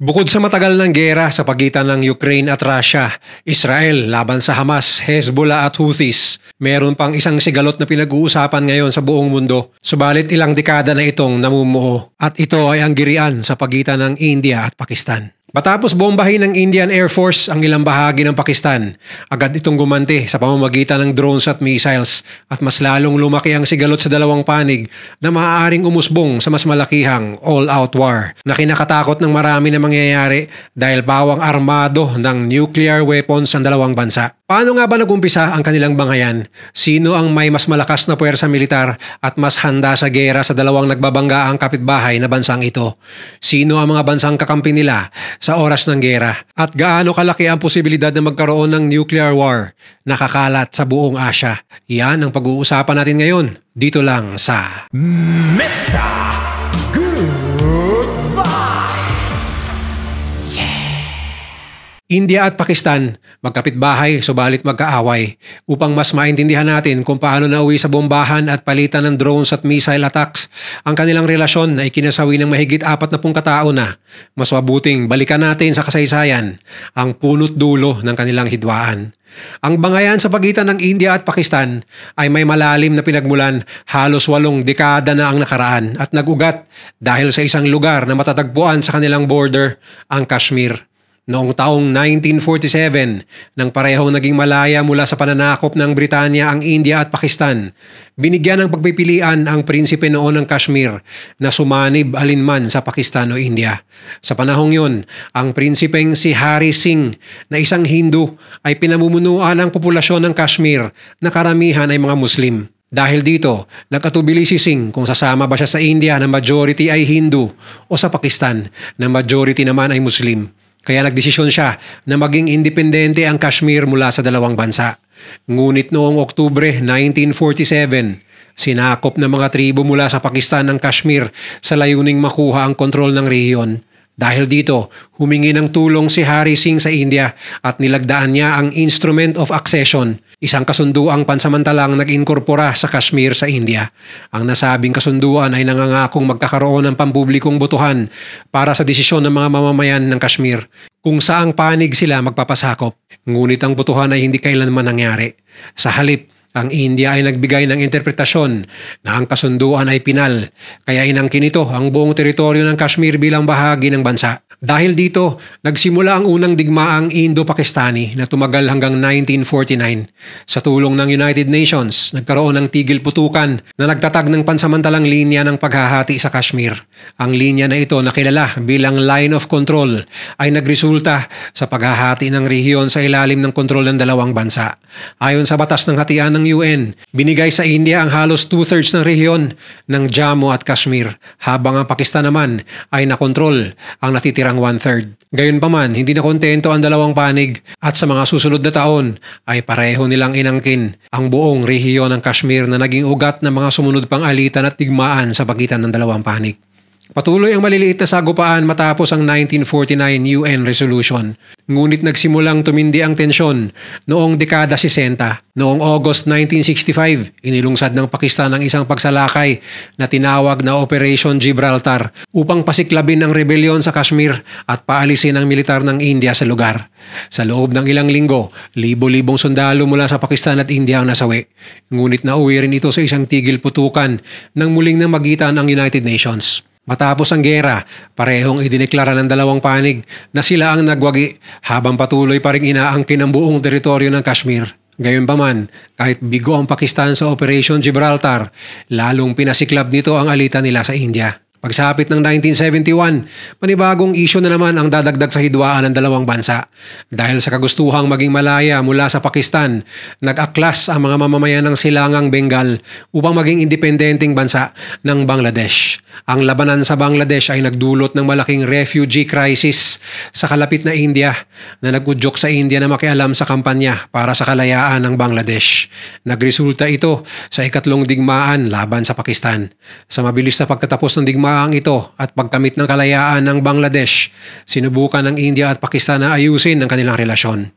Bukod sa matagal ng giyera sa pagitan ng Ukraine at Russia, Israel laban sa Hamas, Hezbollah at Houthis, meron pang isang sigalot na pinag-uusapan ngayon sa buong mundo. Subalit ilang dekada na itong namumuo at ito ay ang girian sa pagitan ng India at Pakistan. Matapos bombahin ng Indian Air Force ang ilang bahagi ng Pakistan, agad itong gumanti sa pamamagitan ng drones at missiles at mas lalong lumaki ang sigalot sa dalawang panig na maaaring umusbong sa mas malakihang all-out war na kinakatakot ng marami na mangyayari dahil bawang armado ng nuclear weapons ang dalawang bansa. Paano nga ba nagumpisa ang kanilang bangayan? Sino ang may mas malakas na puwersa militar at mas handa sa giyera sa dalawang nagbabanggaang kapitbahay na bansang ito? Sino ang mga bansang kakampi nila sa oras ng giyera? At gaano kalaki ang posibilidad na magkaroon ng nuclear war na kakalat sa buong Asya? Yan ang pag-uusapan natin ngayon dito lang sa Mr. India at Pakistan, magkapitbahay subalit magkaaway. Upang mas maintindihan natin kung paano nauwi sa bombahan at palitan ng drones at missile attacks ang kanilang relasyon na ikinasawi ng mahigit 40 katao na, mas mabuting balikan natin sa kasaysayan ang punot dulo ng kanilang hidwaan. Ang bangayan sa pagitan ng India at Pakistan ay may malalim na pinagmulan, halos 8 dekada na ang nakaraan at nag-ugat dahil sa isang lugar na matatagpuan sa kanilang border, ang Kashmir. Noong taong 1947, nang parehong naging malaya mula sa pananakop ng Britanya ang India at Pakistan, binigyan ng pagpipilian ang prinsipe noon ng Kashmir na sumanib alinman sa Pakistan o India. Sa panahong yun, ang prinsipeng si Hari Singh na isang Hindu ay pinamumunuan ang populasyon ng Kashmir na karamihan ay mga Muslim. Dahil dito, nagkatubili si Singh kung sasama ba siya sa India na majority ay Hindu o sa Pakistan na majority naman ay Muslim. Kaya nagdesisyon siya na maging independente ang Kashmir mula sa dalawang bansa. Ngunit noong Oktubre 1947, sinakop ng mga tribo mula sa Pakistan ang Kashmir sa layuning makuha ang kontrol ng rehiyon. Dahil dito, humingi ng tulong si Hari Singh sa India at nilagdaan niya ang Instrument of Accession, isang kasunduang pansamantalang nag-inkorpora sa Kashmir sa India. Ang nasabing kasunduan ay nangangakong magkakaroon ng pampublikong botohan para sa desisyon ng mga mamamayan ng Kashmir kung saang panig sila magpapasakop. Ngunit ang botohan ay hindi kailanman nangyari. Sa halip, ang India ay nagbigay ng interpretasyon na ang kasunduan ay pinal, kaya inangkin nito ang buong teritoryo ng Kashmir bilang bahagi ng bansa. Dahil dito, nagsimula ang unang digmaang Indo-Pakistani na tumagal hanggang 1949. Sa tulong ng United Nations, nagkaroon ng tigil putukan na nagtatag ng pansamantalang linya ng paghahati sa Kashmir. Ang linya na ito na kilala bilang Line of Control ay nagresulta sa paghahati ng rehiyon sa ilalim ng kontrol ng dalawang bansa. Ayon sa batas ng hatian ng UN, binigay sa India ang halos 2/3 ng rehiyon ng Jammu at Kashmir, habang ang Pakistan naman ay nakontrol ang natitirang 1/3. Gayunpaman, hindi na kontento ang dalawang panig at sa mga susunod na taon ay pareho nilang inangkin ang buong rehiyon ng Kashmir na naging ugat ng mga sumunod pang alitan at digmaan sa pagitan ng dalawang panig. Patuloy ang maliliit na sagupaan matapos ang 1949 UN resolution. Ngunit nagsimulang tumindi ang tensyon noong dekada 60. Noong August 1965, inilungsad ng Pakistan ang isang pagsalakay na tinawag na Operation Gibraltar upang pasiklabin ang rebelyon sa Kashmir at paalisin ang militar ng India sa lugar. Sa loob ng ilang linggo, libo-libong sundalo mula sa Pakistan at India ang nasawi. Ngunit nauwi rin ito sa isang tigil putukan nang muling namagitan ang United Nations. Matapos ang giyera, parehong idineklara ng dalawang panig na sila ang nagwagi habang patuloy pa ring inaangkin ang buong teritoryo ng Kashmir. Gayunpaman, kahit bigo ang Pakistan sa Operation Gibraltar, lalong pinasiklab nito ang alitan nila sa India. Pagsapit ng 1971, panibagong isyu na naman ang dadagdag sa hidwaan ng dalawang bansa. Dahil sa kagustuhang maging malaya mula sa Pakistan, nag-aklas ang mga mamamayan ng silangang Bengal upang maging independenteng bansa ng Bangladesh. Ang labanan sa Bangladesh ay nagdulot ng malaking refugee crisis sa kalapit na India na nag-udyok sa India na makialam sa kampanya para sa kalayaan ng Bangladesh. Nagresulta ito sa ikatlong digmaan laban sa Pakistan. Sa mabilis na pagtatapos ng digmaan ito at pagkamit ng kalayaan ng Bangladesh, sinubukan ng India at Pakistan na ayusin ang kanilang relasyon.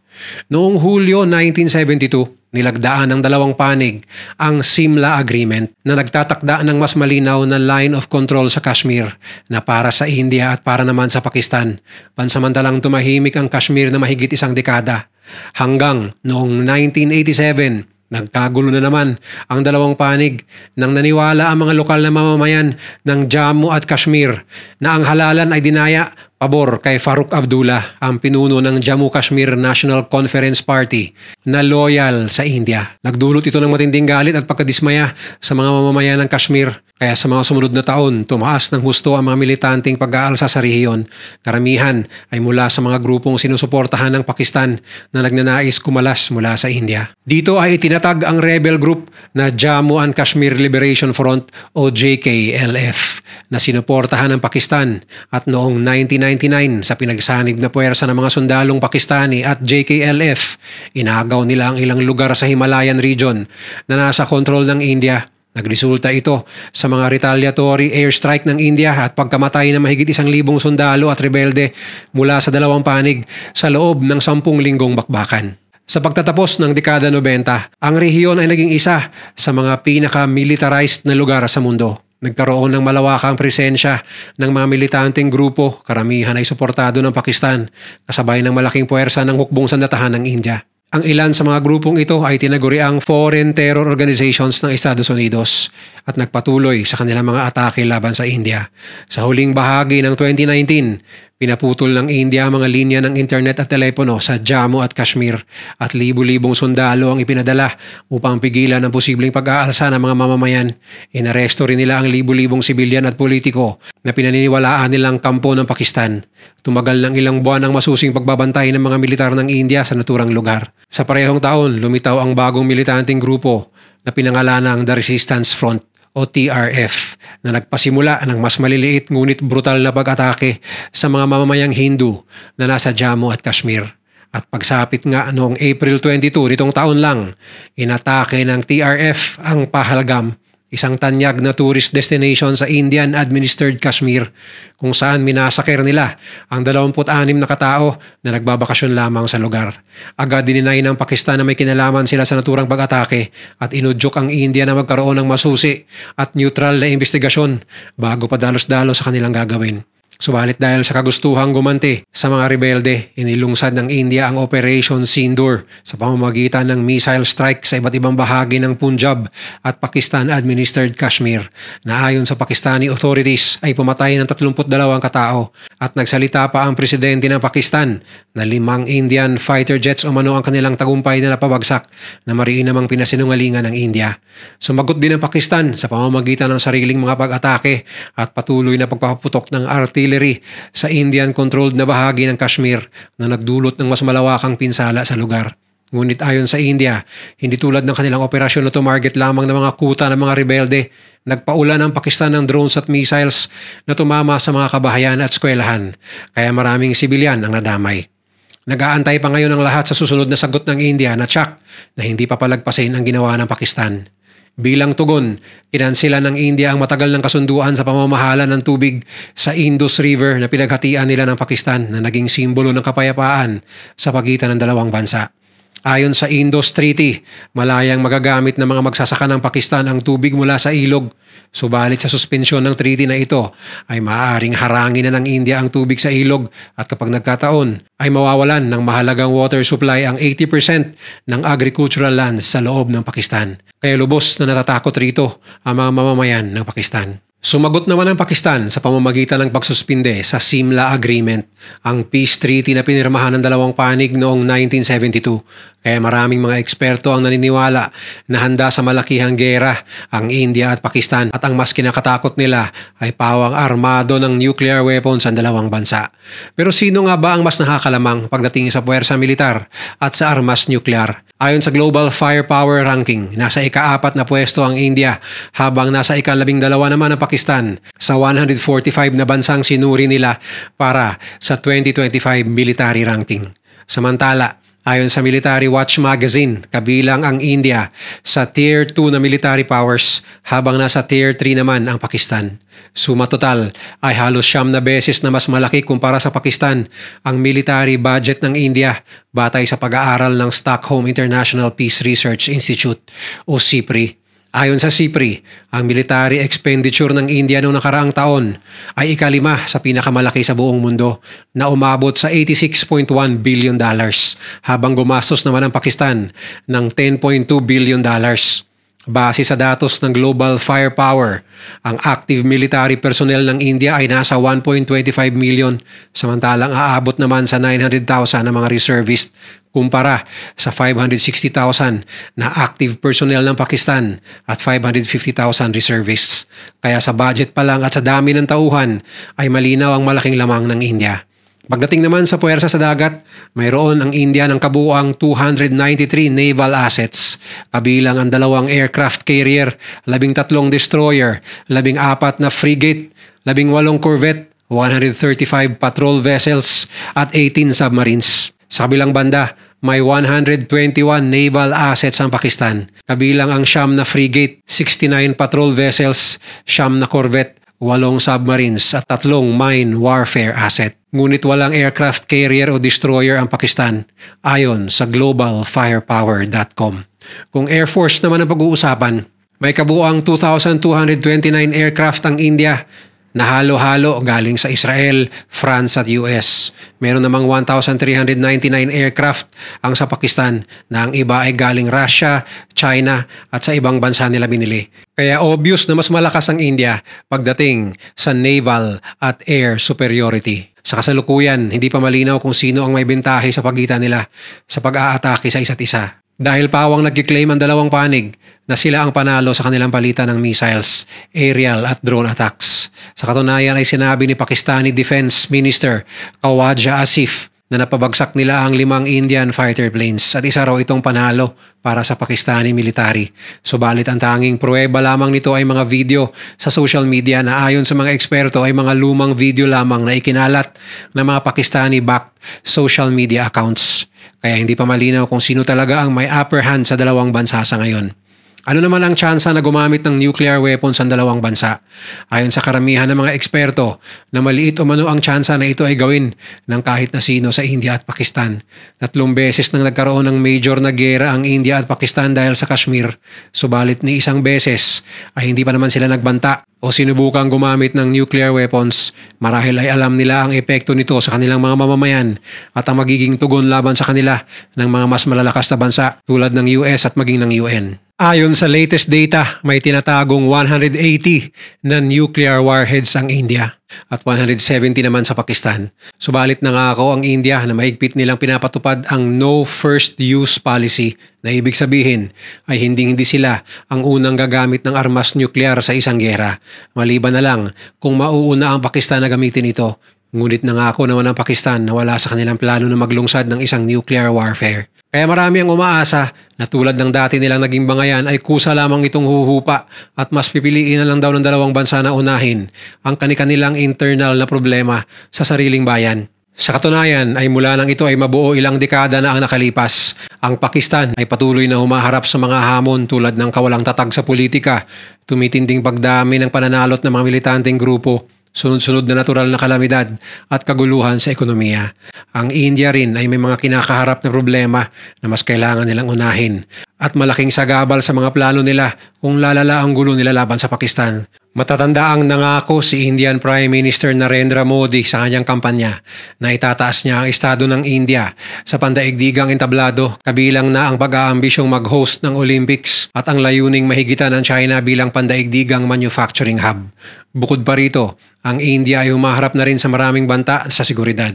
Noong Hulyo 1972, nilagdaan ng dalawang panig ang Simla Agreement na nagtatakda ng mas malinaw na line of control sa Kashmir na para sa India at para naman sa Pakistan. Pansamantalang tumahimik ang Kashmir na mahigit isang dekada. Hanggang noong 1987, nagkagulo na naman ang dalawang panig nang naniwala ang mga lokal na mamamayan ng Jammu at Kashmir na ang halalan ay dinaya pabor kay Farooq Abdullah, ang pinuno ng Jammu Kashmir National Conference Party na loyal sa India. Nagdulot ito ng matinding galit at pagkadismaya sa mga mamamayan ng Kashmir. Kaya sa mga sumunod na taon, tumaas ng husto ang mga militanteng pag-aalsa sa rehiyon. Karamihan ay mula sa mga grupong sinusuportahan ng Pakistan na nagnanais kumalas mula sa India. Dito ay itinatag ang rebel group na Jammu and Kashmir Liberation Front o JKLF na sinuportahan ng Pakistan at noong 1999 sa pinagsanib na puwersa ng mga sundalong Pakistani at JKLF, inagaw nila ang ilang lugar sa Himalayan region na nasa kontrol ng India. Nagresulta ito sa mga retaliatory airstrike ng India at pagkamatay ng mahigit 1,000 sundalo at rebelde mula sa dalawang panig sa loob ng 10 linggong bakbakan. Sa pagtatapos ng dekada 90, ang rehiyon ay naging isa sa mga pinaka-militarized na lugar sa mundo. Nagkaroon ng malawakang presensya ng mga militanteng grupo, karamihan ay suportado ng Pakistan, kasabay ng malaking puwersa ng hukbong sandatahan ng India. Ang ilan sa mga grupong ito ay tinaguriang foreign terror organizations ng Estados Unidos at nagpatuloy sa kanilang mga atake laban sa India. Sa huling bahagi ng 2019, pinaputol ng India ang mga linya ng internet at telepono sa Jammu at Kashmir at libu-libong sundalo ang ipinadala upang pigilan ang posibleng pag-aalsa ng mga mamamayan. Inaresto rin nila ang libu-libong sibilyan at politiko na pinaniniwalaan nilang kampo ng Pakistan. Tumagal ng ilang buwan ang masusing pagbabantay ng mga militar ng India sa naturang lugar. Sa parehong taon, lumitaw ang bagong militanteng grupo na pinangalanang The Resistance Front o TRF na nagpasimula ng mas maliliit ngunit brutal na pag-atake sa mga mamamayang Hindu na nasa Jammu at Kashmir. At pagsapit nga noong April 22 nitong taon lang, inatake ng TRF ang Pahalgam, isang tanyag na tourist destination sa Indian-administered Kashmir kung saan minasakir nila ang 26 na katao na nagbabakasyon lamang sa lugar. Agad dininay ng Pakistan na may kinalaman sila sa naturang pag-atake at inudyok ang India na magkaroon ng masusi at neutral na investigasyon bago pa dalos-dalos sa kanilang gagawin. Subalit dahil sa kagustuhang gumanti sa mga rebelde, inilungsad ng India ang Operation Sindoor sa pamamagitan ng missile strike sa iba't ibang bahagi ng Punjab at Pakistan-administered Kashmir na ayon sa Pakistani authorities ay pumatay ng 32 katao at nagsalita pa ang presidente ng Pakistan na 5 Indian fighter jets umano ang kanilang tagumpay na napabagsak na mariin namang pinasinungalingan ng India. Sumagot din ang Pakistan sa pamamagitan ng sariling mga pag-atake at patuloy na pagpapaputok ng artillery sa Indian-controlled na bahagi ng Kashmir na nagdulot ng mas malawakang pinsala sa lugar. Ngunit ayon sa India, hindi tulad ng kanilang operasyon na tumarget lamang ng mga kuta ng mga rebelde, nagpaulan ang Pakistan ng drones at missiles na tumama sa mga kabahayan at eskwelahan, kaya maraming sibilyan ang nadamay. Nag-aantay pa ngayon ang lahat sa susunod na sagot ng India na tsak na hindi papalagpasin ang ginawa ng Pakistan. Bilang tugon, kinansela ng India ang matagal ng kasunduan sa pamamahala ng tubig sa Indus River na pinaghatian nila ng Pakistan na naging simbolo ng kapayapaan sa pagitan ng dalawang bansa. Ayon sa Indus Treaty, malayang magagamit ng mga magsasaka ng Pakistan ang tubig mula sa ilog. Subalit sa suspensyon ng treaty na ito ay maaaring harangin na ng India ang tubig sa ilog at kapag nagkataon ay mawawalan ng mahalagang water supply ang 80% ng agricultural lands sa loob ng Pakistan. Kaya lubos na natatakot rito ang mga mamamayan ng Pakistan. Sumagot naman ang Pakistan sa pamamagitan ng pagsuspinde sa Simla Agreement, ang peace treaty na pinirmahan ng dalawang panig noong 1972. Kaya maraming mga eksperto ang naniniwala na handa sa malakihang gera ang India at Pakistan at ang mas kinakatakot nila ay pawang armado ng nuclear weapons ang dalawang bansa. Pero sino nga ba ang mas nakakalamang pagdating sa puwersa militar at sa armas nuclear? Ayon sa Global Firepower Ranking, nasa ika-4 na pwesto ang India habang nasa ika-12 naman ang Pakistan sa 145 na bansang sinuri nila para sa 2025 military ranking. Samantala, Ayon sa Military Watch Magazine, kabilang ang India sa Tier 2 na military powers habang nasa Tier 3 naman ang Pakistan. Suma total ay halos 9 na beses na mas malaki kumpara sa Pakistan ang military budget ng India batay sa pag-aaral ng Stockholm International Peace Research Institute o SIPRI. Ayon sa SIPRI, ang military expenditure ng India noong nakaraang taon ay ika-5 sa pinakamalaki sa buong mundo na umabot sa $86.1 billion habang gumastos naman ang Pakistan ng $10.2 billion. Base sa datos ng Global Firepower, ang active military personnel ng India ay nasa 1.25 million samantalang aabot naman sa 900,000 na mga reservist kumpara sa 560,000 na active personnel ng Pakistan at 550,000 reservists. Kaya sa budget pa lang at sa dami ng tauhan ay malinaw ang malaking lamang ng India. Pagdating naman sa puwersa sa dagat, mayroon ang India ng kabuuang 293 naval assets, kabilang ang 2 aircraft carrier, 13 destroyer, 14 na frigate, 18 corvette, 135 patrol vessels at 18 submarines. Sa kabilang banda, may 121 naval assets ang Pakistan, kabilang ang 9 na frigate, 69 patrol vessels, 9 na corvette, 8 submarines at 3 mine warfare asset. Ngunit walang aircraft carrier o destroyer ang Pakistan ayon sa globalfirepower.com. Kung Air Force naman ang pag-uusapan, may kabuuang 2,229 aircraft ang India na halo-halo galing sa Israel, France at US. Meron namang 1,399 aircraft ang sa Pakistan na ang iba ay galing Russia, China at sa ibang bansa nila binili. Kaya obvious na mas malakas ang India pagdating sa naval at air superiority. Sa kasalukuyan, hindi pa malinaw kung sino ang may bentahe sa pagitan nila sa pag-aatake sa isa't isa. Dahil pawang nag-claim ang dalawang panig na sila ang panalo sa kanilang palitan ng missiles, aerial at drone attacks. Sa katunayan ay sinabi ni Pakistani Defense Minister Khawaja Asif na napabagsak nila ang 5 Indian fighter planes at isa raw itong panalo para sa Pakistani military. Subalit ang tanging pruweba lamang nito ay mga video sa social media na ayon sa mga eksperto ay mga lumang video lamang na ikinalat ng mga Pakistani-backed social media accounts. Kaya hindi pa malinaw kung sino talaga ang may upper hand sa dalawang bansa sa ngayon. Ano naman ang tsansa na gumamit ng nuclear weapons ang dalawang bansa? Ayon sa karamihan ng mga eksperto, na maliit o mano ang tsansa na ito ay gawin ng kahit na sino sa India at Pakistan. 3 beses nang nagkaroon ng major na gera ang India at Pakistan dahil sa Kashmir. Subalit ni isang beses ay hindi pa naman sila nagbanta o sinubukang gumamit ng nuclear weapons. Marahil ay alam nila ang epekto nito sa kanilang mga mamamayan at ang magiging tugon laban sa kanila ng mga mas malalakas na bansa tulad ng US at maging ng UN. Ayon sa latest data, may tinatagong 180 na nuclear warheads ang India at 170 naman sa Pakistan. Subalit nangako ang India na mahigpit nilang pinapatupad ang no first use policy na ibig sabihin ay hindi sila ang unang gagamit ng armas nuclear sa isang gera. Maliban na lang kung mauuna ang Pakistan na gamitin ito. Ngunit nangako naman ang Pakistan na wala sa kanilang plano na maglungsad ng isang nuclear warfare. Kaya marami ang umaasa na tulad ng dati nilang naging bangayan ay kusa lamang itong huhupa at mas pipiliin na lang daw ng dalawang bansa na unahin ang kanilang internal na problema sa sariling bayan. Sa katunayan ay mula nang ito ay mabuo ilang dekada na ang nakalipas, ang Pakistan ay patuloy na humaharap sa mga hamon tulad ng kawalang tatag sa politika, tumitinding pagdami ng pananalot ng mga militanteng grupo, sunod-sunod na natural na kalamidad at kaguluhan sa ekonomiya. Ang India rin ay may mga kinakaharap na problema na mas kailangan nilang unahin at malaking sagabal sa mga plano nila kung lalala ang gulo nila laban sa Pakistan. Matatandaang nangako si Indian Prime Minister Narendra Modi sa kanyang kampanya na itataas niya ang estado ng India sa pandaigdigang entablado, kabilang na ang pag-aambisyong mag-host ng Olympics at ang layuning mahigitan ng China bilang pandaigdigang manufacturing hub. Bukod pa rito, ang India ay humaharap na rin sa maraming banta sa seguridad,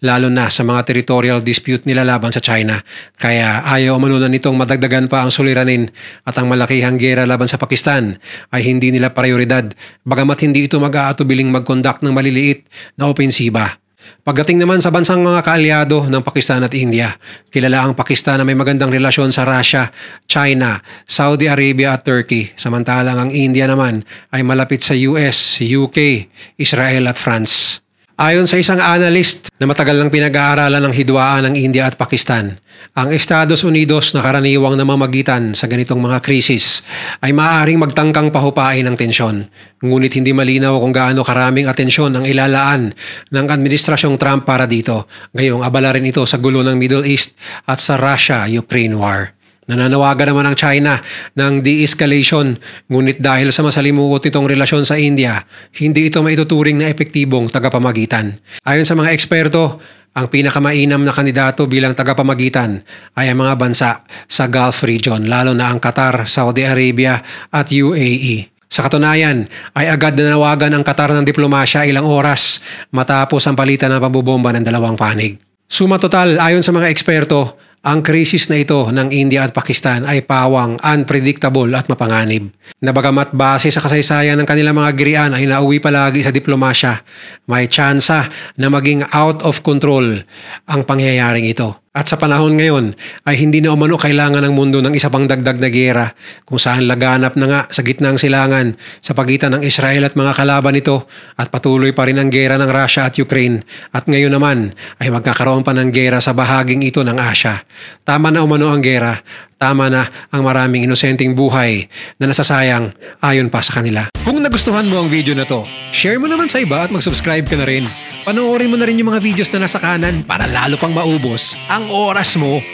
lalo na sa mga territorial dispute nila laban sa China. Kaya ayaw umanunan nitong madagdagan pa ang suliranin at ang malakihang gera laban sa Pakistan ay hindi nila prioridad, bagamat hindi ito mag-aatubiling mag-conduct ng maliliit na opensiba. Pagdating naman sa bansang mga kaalyado ng Pakistan at India, kilala ang Pakistan na may magandang relasyon sa Russia, China, Saudi Arabia at Turkey, samantalang ang India naman ay malapit sa US, UK, Israel at France. Ayon sa isang analyst na matagal nang pinag-aaralan ng hidwaan ng India at Pakistan, ang Estados Unidos na karaniwang namamagitan sa ganitong mga krisis ay maaaring magtangkang pahupain ng tensyon. Ngunit hindi malinaw kung gaano karaming atensyon ang ilalaan ng Administrasyong Trump para dito. Ngayong abala rin ito sa gulo ng Middle East at sa Russia-Ukraine war. Nananawagan naman ang China ng de-escalation, ngunit dahil sa masalimuot nitong relasyon sa India, hindi ito maituturing na epektibong tagapamagitan. Ayon sa mga eksperto, ang pinakamainam na kandidato bilang tagapamagitan ay ang mga bansa sa Gulf region, lalo na ang Qatar, Saudi Arabia at UAE. Sa katunayan, ay agad nanawagan ang Qatar ng diplomasya ilang oras matapos ang palitan ng pambobomba ng dalawang panig. Suma total, ayon sa mga eksperto, ang krisis na ito ng India at Pakistan ay pawang, unpredictable at mapanganib. Na bagamat base sa kasaysayan ng kanilang mga girian ay nauwi palagi sa diplomasya, may tsansa na maging out of control ang pangyayaring ito. At sa panahon ngayon ay hindi na umano kailangan ng mundo ng isa pang dagdag na giyera kung saan laganap na nga sa gitnang silangan sa pagitan ng Israel at mga kalaban nito at patuloy pa rin ang giyera ng Russia at Ukraine at ngayon naman ay magkakaroon pa ng giyera sa bahaging ito ng Asia. Tama na umano ang giyera, tama na ang maraming inosenteng buhay na nasasayang ayon pa sa kanila. Kung nagustuhan mo ang video na to, share mo naman sa iba at mag-subscribe ka na rin. Panoorin mo na rin yung mga videos na nasa kanan para lalo pang maubos ang oras mo.